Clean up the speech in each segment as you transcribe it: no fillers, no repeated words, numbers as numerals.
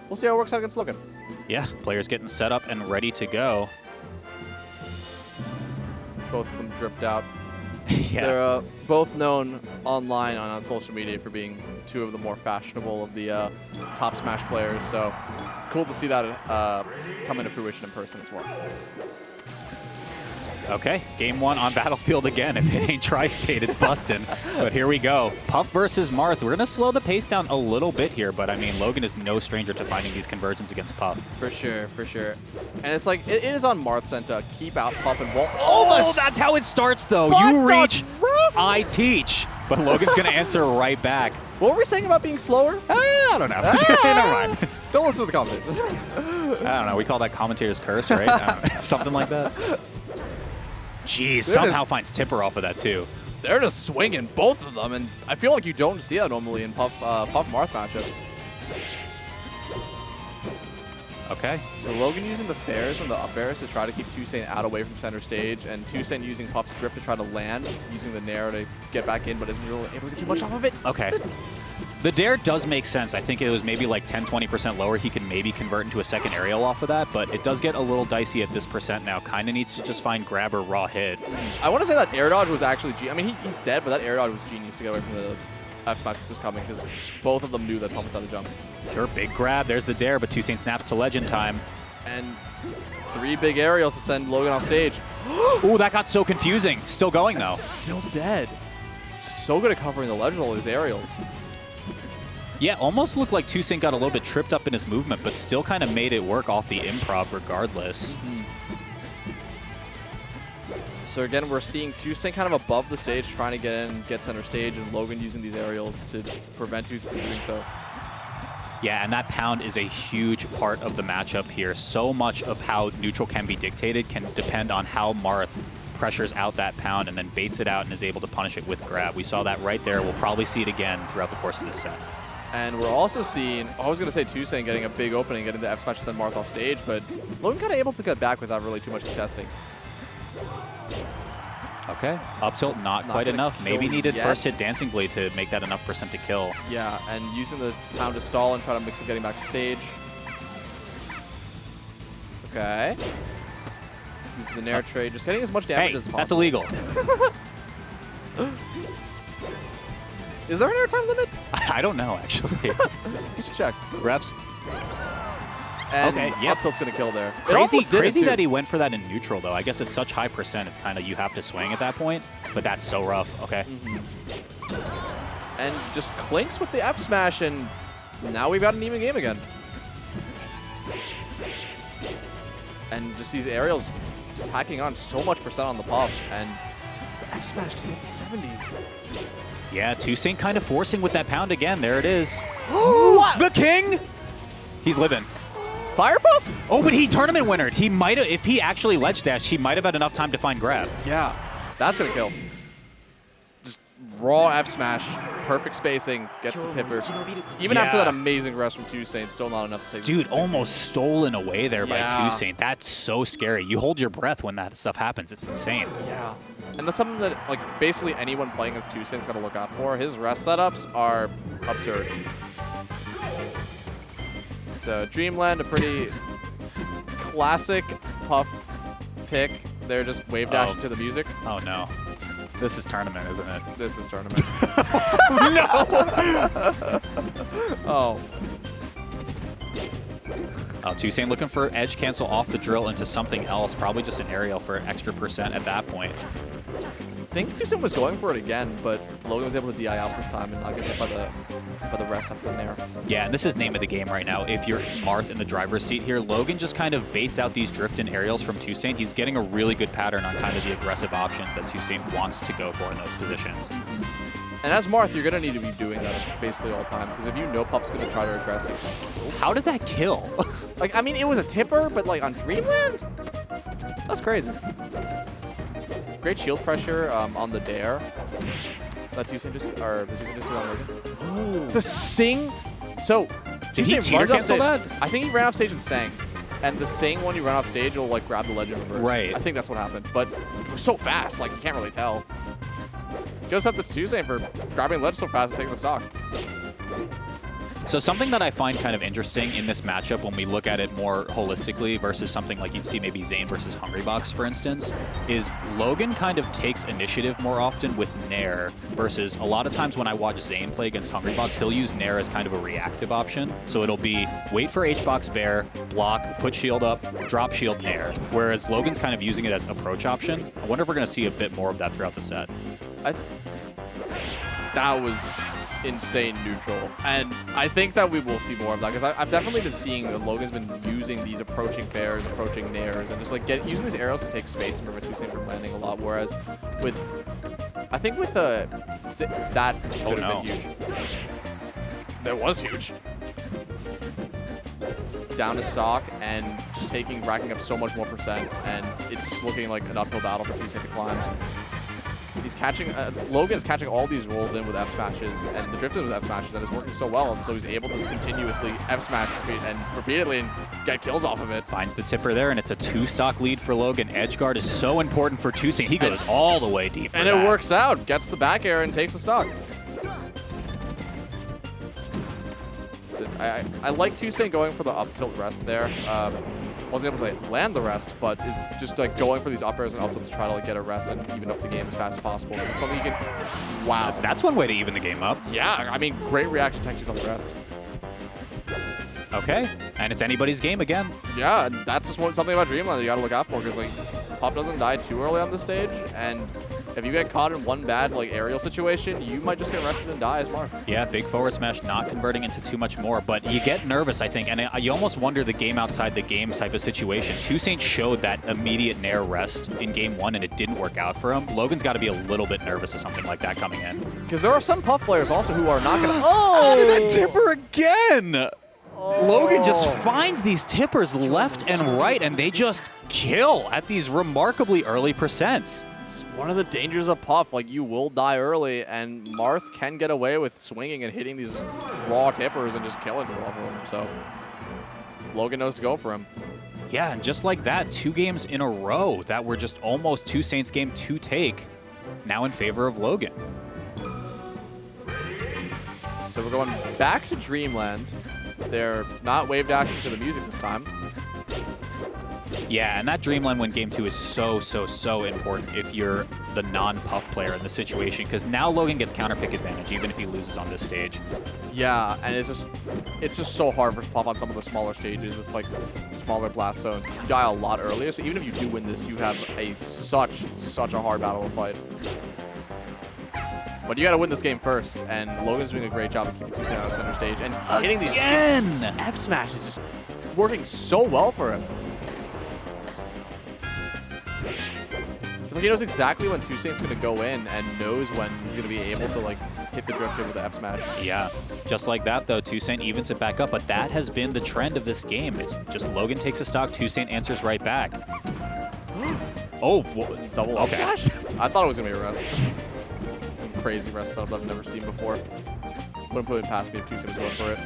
we'll see how it works out against Logan. Yeah, players getting set up and ready to go. Both of them dripped out. Yeah. They're both known online on social media for being two of the more fashionable of the top Smash players. So cool to see that come into fruition in person as well. Okay, game 1 on Battlefield again. If it ain't Tri-State, it's bustin'. But here we go. Puff versus Marth. We're going to slow the pace down a little bit here, but I mean, Logan is no stranger to finding these conversions against Puff. For sure, for sure. And it's like, it is on Marth's end to keep out Puff and wall. Oh, that's how it starts, though. You reach, I teach. But Logan's going to answer right back. What were we saying about being slower? I don't know. Never mind. Don't listen to the commentators. I don't know. We call that commentator's curse, right? I don't know. Something like that. Jeez, somehow finds Tipper off of that, too. They're just swinging, both of them, and I feel like you don't see that normally in Puff Marth matchups. Okay. So Logan using the fairs and the up airs to try to keep 2saint out away from center stage, and 2saint using Puff's drift to try to land, using the Nair to get back in, but isn't really able to get too much off of it. Okay. The dare does make sense. I think it was maybe like 10-20% lower. He can maybe convert into a second aerial off of that, but it does get a little dicey at this percent now. Kind of needs to just find grab or raw hit. I want to say that air dodge was actually I mean, he's dead, but that air dodge was genius to get away from the F smash that was coming, because both of them knew that Puff was out of jumps. Sure, big grab. There's the dare, but 2saint snaps to legend time. And 3 big aerials to send Logan on stage. Ooh, that got so confusing. Still going, though. Still dead. So good at covering the ledge with all these aerials. Yeah, almost looked like 2saint got a little bit tripped up in his movement, but still kind of made it work off the improv regardless. So again, we're seeing 2saint kind of above the stage, trying to get in, get center stage, and Logan using these aerials to prevent 2saint from doing so. Yeah, and that pound is a huge part of the matchup here. So much of how neutral can be dictated can depend on how Marth pressures out that pound and then baits it out and is able to punish it with grab. We saw that right there. We'll probably see it again throughout the course of this set. And we're also seeing, I was going to say 2saint getting a big opening, getting the F smash to send Marth off stage, but Logan kind of able to get back without really too much contesting. Okay, up tilt not quite enough. Maybe needed first hit Dancing Blade to make that enough percent to kill. Yeah, and using the pound to stall and try to mix it getting back to stage. Okay. Uses an air trade, just getting as much damage as possible. That's illegal. Is there an airtime limit? I don't know, actually. You should check. Reps. And okay, yep. up tilt's going to kill there. Crazy that he went for that in neutral, though. I guess it's such high percent, it's kind of you have to swing at that point, but that's so rough. Okay. And just clinks with the F smash, and now we've got an even game again. And just these aerials just packing on so much percent on the Puff, and the F smash to get to 70. Yeah, 2saint kind of forcing with that pound again. There it is. What? The king! He's living. Fire Puff? Oh, but he tournament winnered. He might have, if he actually ledge dashed, he might have had enough time to find grab. Yeah, that's going to kill. Just raw F smash, perfect spacing, gets the tipper. Even after that amazing rest from 2saint, still not enough to take. Dude, almost stolen away there by 2saint. That's so scary. You hold your breath when that stuff happens. It's insane. Yeah. And that's something that, like, basically anyone playing as 2saint's got to look out for. His rest setups are absurd. So Dreamland, a pretty classic Puff pick. They're just wave dashing to the music. Oh no. This is tournament, isn't it? This is tournament. No! Oh. Oh, 2saint looking for edge cancel off the drill into something else. Probably just an aerial for extra percent at that point. I think 2saint was going for it again, but Logan was able to DI out this time and not get hit by the rest after the Nair. Yeah, and this is name of the game right now. If you're Marth in the driver's seat here, Logan just kind of baits out these drift and aerials from 2saint. He's getting a really good pattern on kind of the aggressive options that 2saint wants to go for in those positions. And as Marth, you're going to need to be doing that basically all the time, because if you know Puff's going to try to aggress you. How did that kill? Like, I mean, it was a tipper, but like on Dreamland? That's crazy. Great shield pressure on the dare. That 2saint just, or the 2saint just did on Logan. Oh. The sing. So, did he cheater cancel that? I think he ran off stage and sang. And the sing, when you run off stage, will like grab the ledge in reverse. Right. I think that's what happened. But it was so fast, like you can't really tell. Goes up to 2saint for grabbing ledge so fast and taking the stock. So something that I find kind of interesting in this matchup when we look at it more holistically versus something like you'd see maybe Zayn versus Hungrybox, for instance, is Logan kind of takes initiative more often with Nair versus a lot of times when I watch Zayn play against Hungrybox, he'll use Nair as kind of a reactive option. So it'll be wait for H-Box Bear, block, put shield up, drop shield Nair. Whereas Logan's kind of using it as approach option. I wonder if we're going to see a bit more of that throughout the set. That was insane neutral, and I think that we will see more of that because I've definitely been seeing that Logan's been using these approaching fairs, approaching nairs, and just like using these arrows to take space and prevent 2saint from landing a lot. Whereas with, I think with that could have been huge. That was huge. Down to stock and just racking up so much more percent, and it's just looking like an uphill battle for 2saint to climb. He's catching, Logan's catching all these rolls in with F smashes and the drifted with F smashes, and it's working so well, and so he's able to continuously F smash and repeatedly and get kills off of it. Finds the tipper there, and it's a 2-stock lead for Logan. Edge guard is so important for 2saint. He goes all the way deep. And it works out. Gets the back air and takes the stock. So I like 2saint going for the up tilt rest there. Wasn't able to land the rest, but is just like going for these up airs and up tilts to try to like get a rest and even up the game as fast as possible. It's something you can. Wow. That's one way to even the game up. Yeah, I mean, great reaction tactics on the rest. Okay, and it's anybody's game again. Yeah, and that's just something about Dreamland you got to look out for, because like Puff doesn't die too early on the stage, and if you get caught in one bad like aerial situation, you might just get rested and die as Marth. Yeah, big forward smash, not converting into too much more, but you get nervous, I think, and you almost wonder the game outside the game type of situation. 2saint showed that immediate Nair rest in game 1, and it didn't work out for him. Logan's got to be a little bit nervous of something like that coming in. Because there are some Puff players also who are not going to... Oh! Out of that tipper again! Oh. Logan just finds these tippers left and right, and they just kill at these remarkably early percents. It's one of the dangers of Puff. Like, you will die early, and Marth can get away with swinging and hitting these raw tippers and just killing them off of them. So Logan knows to go for him. Yeah, and just like that, 2 games in a row that were just almost 2saint's game to take, now in favor of Logan. So we're going back to Dreamland. They're not wave dashing to the music this time. Yeah, and that Dreamland win game 2 is so important if you're the non-Puff player in the situation, because now Logan gets counter pick advantage even if he loses on this stage. Yeah, and it's just so hard for Puff on some of the smaller stages with like smaller blast zones. You die a lot earlier, so even if you do win this, you have such a hard battle to fight. But you got to win this game first, and Logan's doing a great job of keeping 2saint on center stage and hitting these F smash is just working so well for him. It's like he knows exactly when 2saint's going to go in and knows when he's going to be able to like hit the drifter with the F smash. Yeah, just like that though, 2saint evens it back up, but that has been the trend of this game. It's just Logan takes a stock, 2saint answers right back. Oh, double F smash? I thought it was going to be a rest. Some crazy rest setup I've never seen before. Wouldn't put it past me if 2saint was going for it.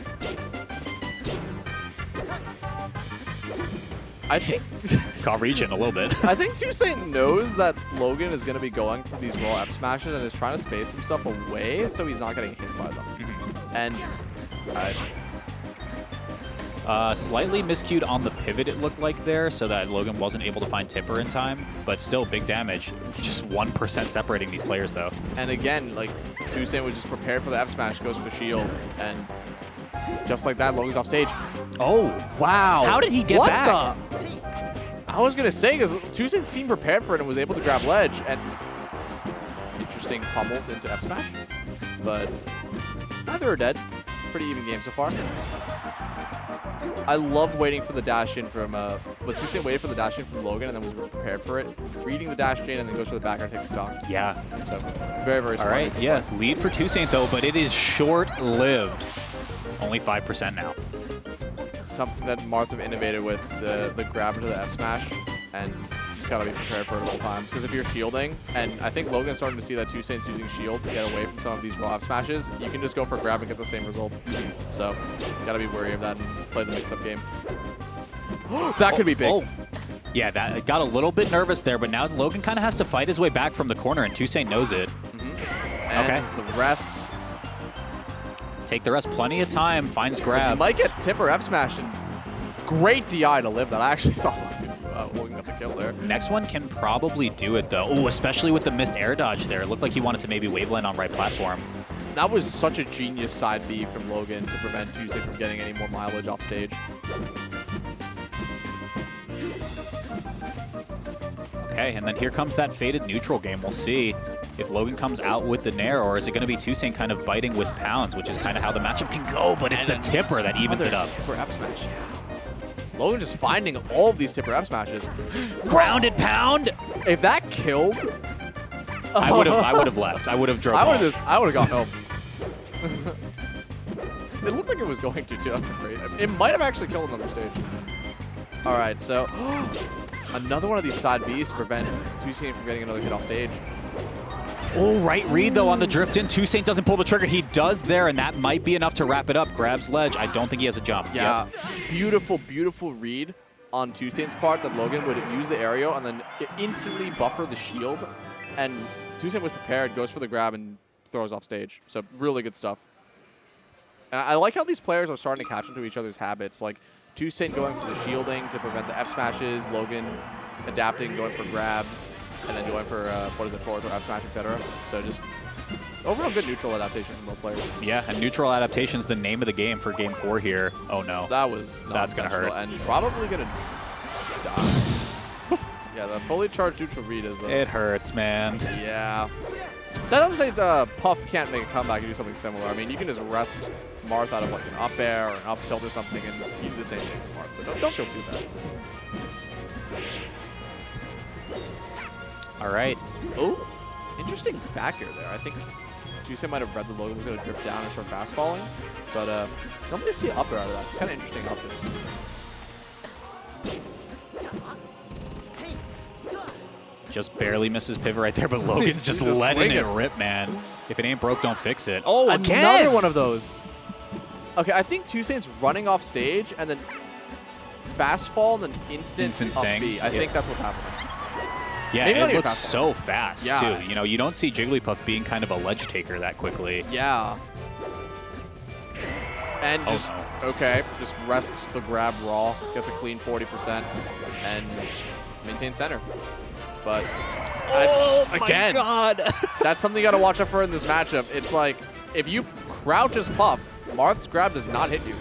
I think caught region a little bit. I think 2saint knows that Logan is going to be going for these raw F smashes and is trying to space himself away so he's not getting hit by them. And slightly miscued on the pivot, it looked like there, so that Logan wasn't able to find tipper in time, but still big damage. Just 1% separating these players though. And again, like 2saint was just prepared for the F smash, goes for the shield, and just like that, Logan's off stage. Oh, wow. How did he get back? I was going to say, because 2saint seemed prepared for it and was able to grab ledge, and interesting pummels into F smash. But neither are dead. Pretty even game so far. I loved waiting for the dash in from, but 2saint waited for the dash in from Logan and then was prepared for it, reading the dash in and then goes for the back and takes the stock. Yeah. So very smart. All right, yeah, lead for 2saint though, but it is short-lived. Only 5% now. Something that Marth have innovated with, the grab into the F smash, and you just gotta be prepared for it at all times. Because if you're shielding, and I think Logan's starting to see that 2saint's using shield to get away from some of these raw F smashes, you can just go for a grab and get the same result. So gotta be wary of that and play the mix-up game. That could be big. Oh. Yeah, that got a little bit nervous there, but now Logan kind of has to fight his way back from the corner, and 2saint knows it. And okay. the rest. Take the rest. Plenty of time. Finds You grab. might get tip or F smash, and great DI to live that. I actually thought Logan got the kill there. Next one can probably do it, though. Oh, especially with the missed air dodge there. It looked like he wanted to maybe waveland on right platform. That was such a genius side B from Logan to prevent 2saint from getting any more mileage off stage. Okay, and then here comes that faded neutral game. We'll see if Logan comes out with the Nair, or is it going to be 2saint kind of biting with pounds, which is kind of how the matchup can go, but it's the tipper that evens it up. Tipper F smash, yeah. Logan just finding all of these tipper F smashes. Grounded pound! If that killed, I would have left. I would have drove I would have gone home. It looked like it was going to, too. That's great. It might have actually killed another stage. All right, so another one of these side Bs to prevent 2saint from getting another hit off stage. Oh, right read, though, on the drift in. 2saint doesn't pull the trigger. He does there, and that might be enough to wrap it up. Grabs ledge. I don't think he has a jump. Yeah, Yep. beautiful, beautiful read on 2saint's part that Logan would use the aerial and then instantly buffer the shield. And 2saint was prepared, goes for the grab, and throws off stage. So really good stuff. And I like how these players are starting to catch into each other's habits. Like 2saint going for the shielding to prevent the F smashes, Logan adapting, going for grabs, and then going for, forward or F smash, etc. So just overall good neutral adaptation from both players. Yeah, and neutral adaptation's the name of the game for game 4 here. Oh, no. That's going to hurt. And probably going to die. Yeah, the fully charged neutral read is... It hurts, man. Yeah. That doesn't say the Puff can't make a comeback and do something similar. I mean, you can just rest Marth out of like an up air or an up tilt or something and you do the same thing to Marth. So don't feel too bad. All right. Oh, interesting back air there. I think 2saint might have read the Logan was going to drift down and start fast falling. But I'm going to see an up air out of that. Kind of interesting option. Just barely misses pivot right there, but Logan's just letting it rip, man. If it ain't broke, don't fix it. Oh, again! Another one of those. Okay, I think 2saint's running off stage and then fast fall and then instant up sing. B. I think that's what's happening. Yeah, Maybe it looks so fast, Yeah. too. You know, you don't see Jigglypuff being kind of a ledge taker that quickly. Yeah. And just, okay, just rests the grab raw, gets a clean 40%, and maintains center. But, again, my God. That's something you got to watch out for in this matchup. It's like, if you crouch as Puff, Marth's grab does not hit you.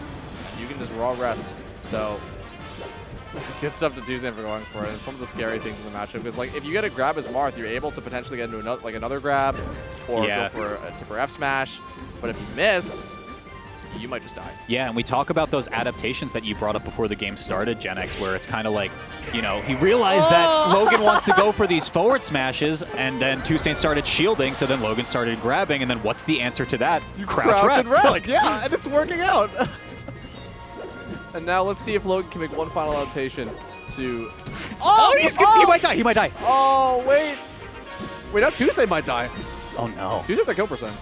You can just raw rest. So, good stuff to 2saint for going for it. It's one of the scary things in the matchup because, like, if you get a grab as Marth, you're able to potentially get into another grab or go for a tipper F smash. But if you miss, you might just die. Yeah, and we talk about those adaptations that you brought up before the game started, Gen X, where it's kind of like, you know, he realized that Logan wants to go for these forward smashes, and then 2saint started shielding, so then Logan started grabbing, and then what's the answer to that? Crouch rest. And rest. Like, yeah, and it's working out. And now let's see if Logan can make one final adaptation to... He might die, he might die. Oh, wait. Wait, now 2saint might die. Oh, no. 2saint's at kill percent.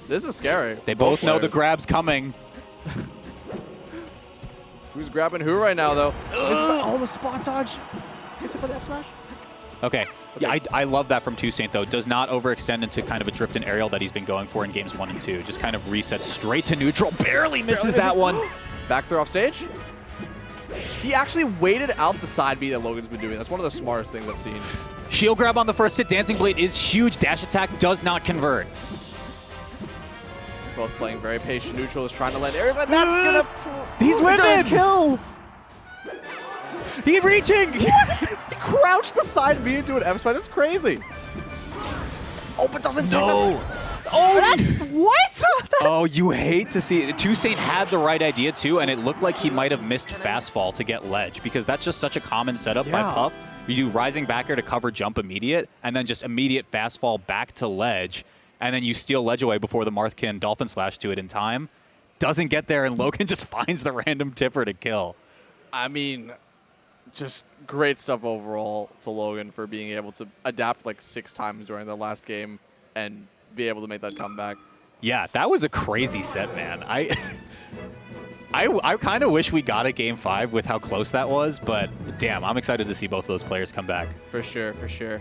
This is scary. They both know the grab's coming. Who's grabbing who right now, though? The spot dodge. Gets hit by the F smash. Okay. Yeah, I love that from 2saint, though. Does not overextend into kind of a drift and aerial that he's been going for in games 1 and 2. Just kind of resets straight to neutral. Barely misses that one. Back throw off stage. He actually waited out the side B that Logan's been doing. That's one of the smartest things I've seen. Shield grab on the first hit. Dancing Blade is huge. Dash attack does not convert. Both playing very patient. Neutral is trying to land areas, and that's gonna... He's living! Kill! He's reaching! He crouched the side B into an F smash. That's crazy. Oh, but doesn't do what? Oh, you hate to see it. 2saint had the right idea, too, and it looked like he might have missed fast fall to get ledge, because that's just such a common setup by Puff. You do rising back air to cover jump immediate, and then just immediate fast fall back to ledge, and then you steal ledge away before the Marth can dolphin slash to it in time. Doesn't get there, and Logan just finds the random tipper to kill. I mean, just great stuff overall to Logan for being able to adapt like 6 times during the last game and be able to make that comeback. Yeah, that was a crazy set, man. I kind of wish we got a game 5 with how close that was, but damn, I'm excited to see both those players come back. For sure, for sure.